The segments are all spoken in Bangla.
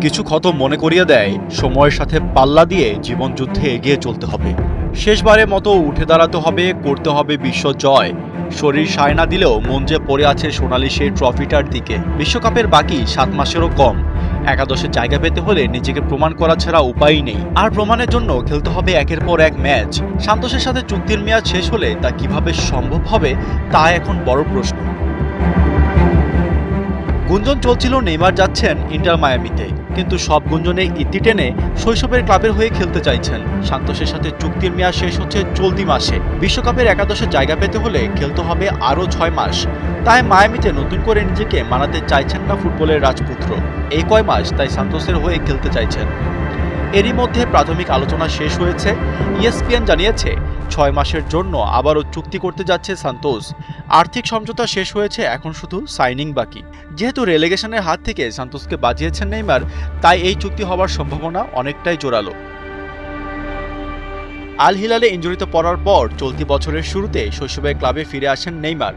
সবকিছু খতম মনে করিয়ে দেয় সময়ের সাথে পাল্লা দিয়ে জীবন যুদ্ধে এগিয়ে চলতে হবে। শেষবারের মতো উঠে দাঁড়াতে হবে, করতে হবে বিশ্ব জয়। শরীর সায় না দিলেও মন যে পড়ে আছে সোনালি সেই ট্রফিটার দিকে। বিশ্বকাপের বাকি 7 মাসেরও কম। একাদশে জায়গা পেতে হলে নিজেকে প্রমাণ করা ছাড়া উপায়ই নেই। আর প্রমাণের জন্য খেলতে হবে একের পর এক ম্যাচ। সান্তোসের সাথে চুক্তির মেয়াদ শেষ হলে তা কিভাবে সম্ভব হবে তা এখন বড় প্রশ্ন। গুঞ্জন চলছিল নেইমার যাচ্ছেন ইন্টার মায়ামিতে, কিন্তু সব গুঞ্জনে ইতি টেনে শৈশবের ক্লাবের হয়ে খেলতে চাইছেন। সান্তোসের সাথে চুক্তির মেয়াদ শেষ হচ্ছে চলতি মাসে। বিশ্বকাপের একাদশে জায়গা পেতে হলে খেলতে হবে আরও 6 মাস। তাই মায়ামিতে নতুন করে নিজেকে মানাতে চাইছেন না ফুটবলের রাজপুত্র। এই কয় মাস তাই সান্তোসের হয়ে খেলতে চাইছেন। এরই মধ্যে প্রাথমিক আলোচনা শেষ হয়েছে। ইএসপিএন জানিয়েছে 6 মাসের জন্য আবারও চুক্তি করতে যাচ্ছে সান্তোস। আর্থিক সমঝোতা শেষ হয়েছে, এখন শুধু সাইনিং বাকি। যেহেতু রেলেগেশনের হাত থেকে সান্তোসকে বাঁচিয়েছেন নেইমার, তাই এই চুক্তি হওয়ার সম্ভাবনা অনেকটাই জোরালো। আল হিলালে ইনজুরিতে পড়ার পর চলতি বছরের শুরুতে শৈশবের ক্লাবে ফিরে আসেন নেইমার।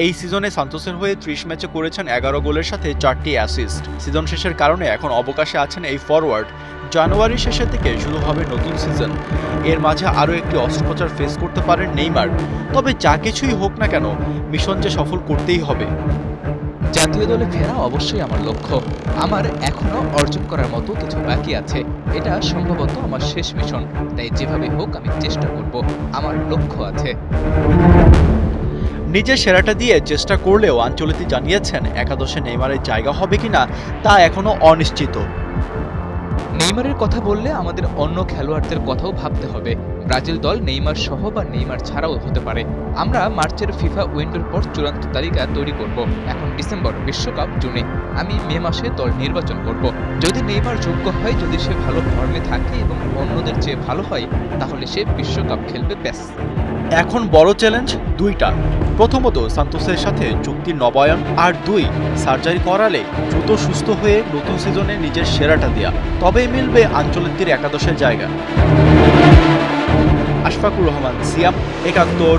এই সিজনে সান্তোসের হয়ে 30 ম্যাচে করেছেন 11 গোলের সাথে 4টি অ্যাসিস্ট। সিজন শেষের কারণে এখন অবকাশে আছেন এই ফরওয়ার্ড। জানুয়ারির শেষের দিকে শুরু হবে নতুন সিজন। এর মাঝে আরও একটি অস্ত্রোপচার ফেস করতে পারেন নেইমার। তবে যা কিছুই হোক না কেন, মিশন যে সফল করতেই হবে। জাতীয় দলে ফেরা অবশ্যই আমার লক্ষ্য। আমার এখনো অর্জন করার মতো কিছু বাকি আছে। এটা সম্ভবত আমার শেষ মিশন। তাই যেভাবে হোক আমি চেষ্টা করব। আমার লক্ষ্য আছে। নিজের সেরাটা দিয়ে চেষ্টা করলেও আঞ্চলিক জানিয়েছেন একাদশে নেইমারের জায়গা হবে কিনা তা এখনও অনিশ্চিত। নেইমারের কথা বললে আমাদের অন্য খেলোয়াড়দের কথাও ভাবতে হবে। ব্রাজিল দল নেইমার সহ বা নেইমার ছাড়াও হতে পারে। আমরা মার্চের ফিফা উইন্ডোর পর চূড়ান্ত তালিকা তৈরি করব। এখন ডিসেম্বর, বিশ্বকাপ জুনে। আমি মে মাসে দল নির্বাচন করব। যদি নেইমার যোগ্য হয়, যদি সে ভালো ফর্মে থাকে এবং অন্যদের চেয়ে ভালো হয়, তাহলে সে বিশ্বকাপ খেলবে। ব্যাস। এখন বড় চ্যালেঞ্জ দুইটা। প্রথমত সান্তোসের সাথে চুক্তির নবায়ন, আর 2 সার্জারি করালে দ্রুত সুস্থ হয়ে নতুন সিজনে নিজের সেরাটা দেয়া। তবেই মিলবে আঞ্চলিকদের একাদশের জায়গা। আশফাকুর রহমান, সিয়াম, একাত্তর।